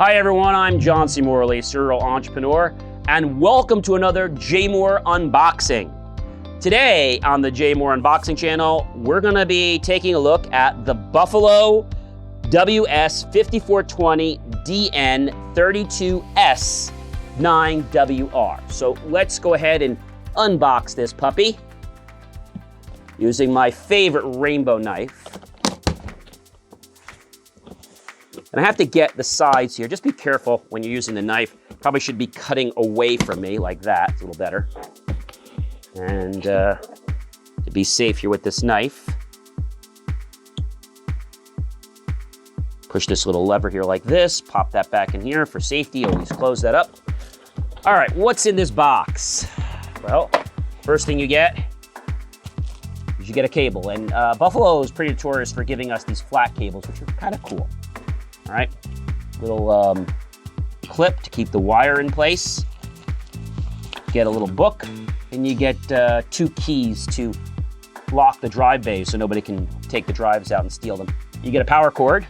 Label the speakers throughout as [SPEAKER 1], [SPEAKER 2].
[SPEAKER 1] Hi everyone, I'm John C. Morley, serial entrepreneur, and welcome to another JMOR unboxing. Today on the JMOR unboxing channel, we're gonna be taking a look at the Buffalo WS5420 DN32S 9WR. So let's go ahead and unbox this puppy using my favorite rainbow knife. And I have to get the sides here. Just be careful when you're using the knife. Probably should be cutting away from me like that. It's a little better. And to be safe here with this knife, push this little lever here like this, pop that back in here for safety. Always close that up. All right, what's in this box? Well, first thing you get is you get a cable. And Buffalo is pretty notorious for giving us these flat cables, which are kind of cool. All right, little clip to keep the wire in place. Get a little book, and you get 2 keys to lock the drive bays so nobody can take the drives out and steal them. You get a power cord,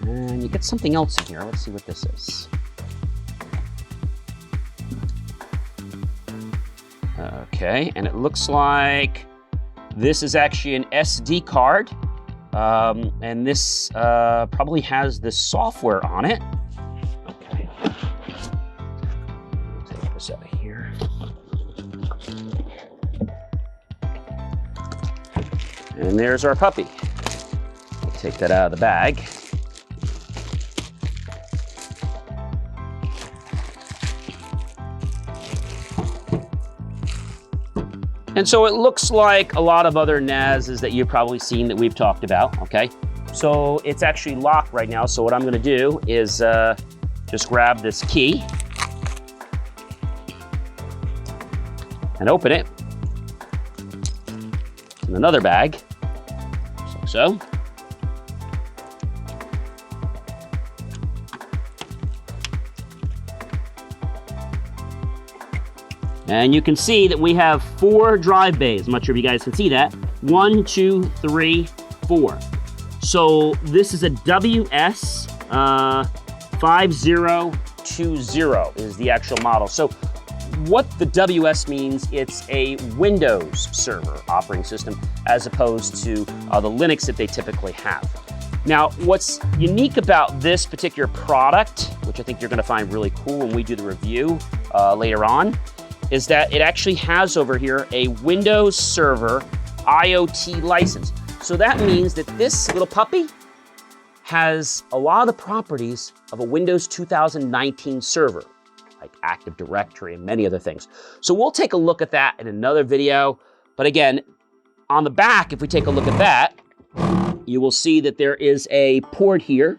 [SPEAKER 1] and you get something else in here. Let's see what this is. Okay, and it looks like this is actually an SD card. And this probably has the software on it. Okay. Take this out of here. And there's our puppy. We'll take that out of the bag. And so it looks like a lot of other NASs that you've probably seen that we've talked about, okay? So it's actually locked right now, so what I'm gonna do is just grab this key and open it in another bag, just like so. And you can see that we have 4 drive bays. I'm not sure if you guys can see that. 1, 2, 3, 4. So this is a WS5020 is the actual model. So what the WS means, it's a Windows server operating system as opposed to the Linux that they typically have. Now, what's unique about this particular product, which I think you're gonna find really cool when we do the review later on, is that it actually has over here a Windows Server IoT license. So that means that this little puppy has a lot of the properties of a Windows 2019 server, like Active Directory and many other things. So we'll take a look at that in another video. But again, on the back, if we take a look at that, you will see that there is a port here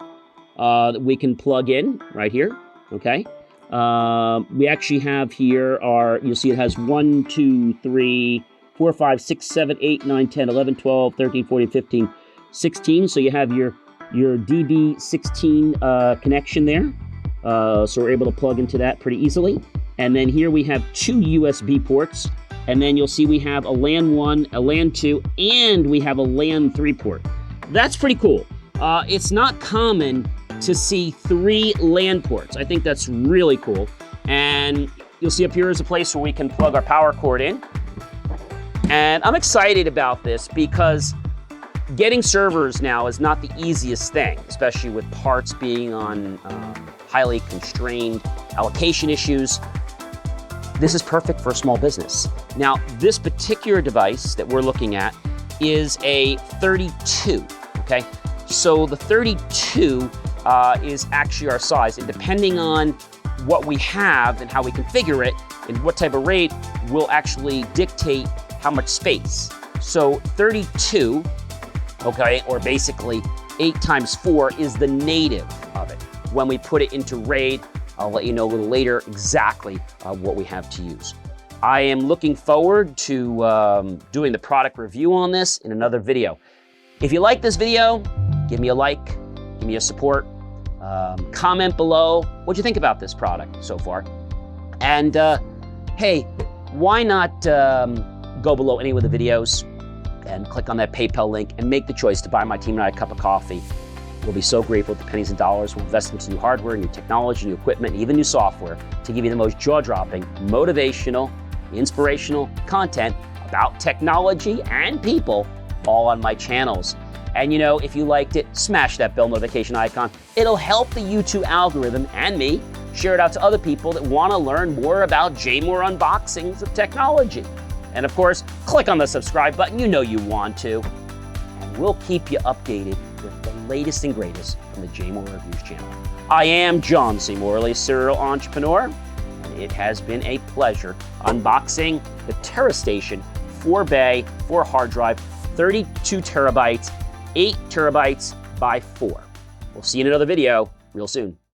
[SPEAKER 1] that we can plug in right here, okay? We actually have here you'll see it has 1, 2, 3, 4, 5, 6, 7, 8, 9, 10, 11, 12, 13, 14, 15, 16. So you have your DB16 connection there. So we're able to plug into that pretty easily. And then here we have 2 USB ports. And then you'll see we have a LAN 1, a LAN 2, and we have a LAN 3 port. That's pretty cool. It's not common to see 3 LAN ports. I think that's really cool. And you'll see up here is a place where we can plug our power cord in. And I'm excited about this because getting servers now is not the easiest thing, especially with parts being on highly constrained allocation issues. This is perfect for a small business. Now, this particular device that we're looking at is a 32, okay? So the 32 is actually our size, and depending on what we have and how we configure it and what type of RAID will actually dictate how much space. So 32, okay, or basically 8 times 4 is the native of it. When we put it into RAID, I'll let you know a little later exactly what we have to use. I am looking forward to doing the product review on this in another video. If you like this video, give me a like, give me a support, comment below what you think about this product so far. And hey, why not go below any of the videos and click on that PayPal link and make the choice to buy my team and I a cup of coffee will be so grateful with the pennies and dollars we'll invest into new hardware, new technology, new equipment, and even new software to give you the most jaw-dropping, motivational, inspirational content about technology and people, all on my channels. And you know, if you liked it, smash that bell notification icon. It'll help the YouTube algorithm and me share it out to other people that want to learn more about JMOR unboxings of technology. And of course, click on the subscribe button, you know you want to. And we'll keep you updated with the latest and greatest from the JMOR Reviews channel. I am John C. Morley, serial entrepreneur, and it has been a pleasure unboxing the Tera-station 4-bay, 4 hard drive, 32 terabytes, 8 terabytes by 4. We'll see you in another video real soon.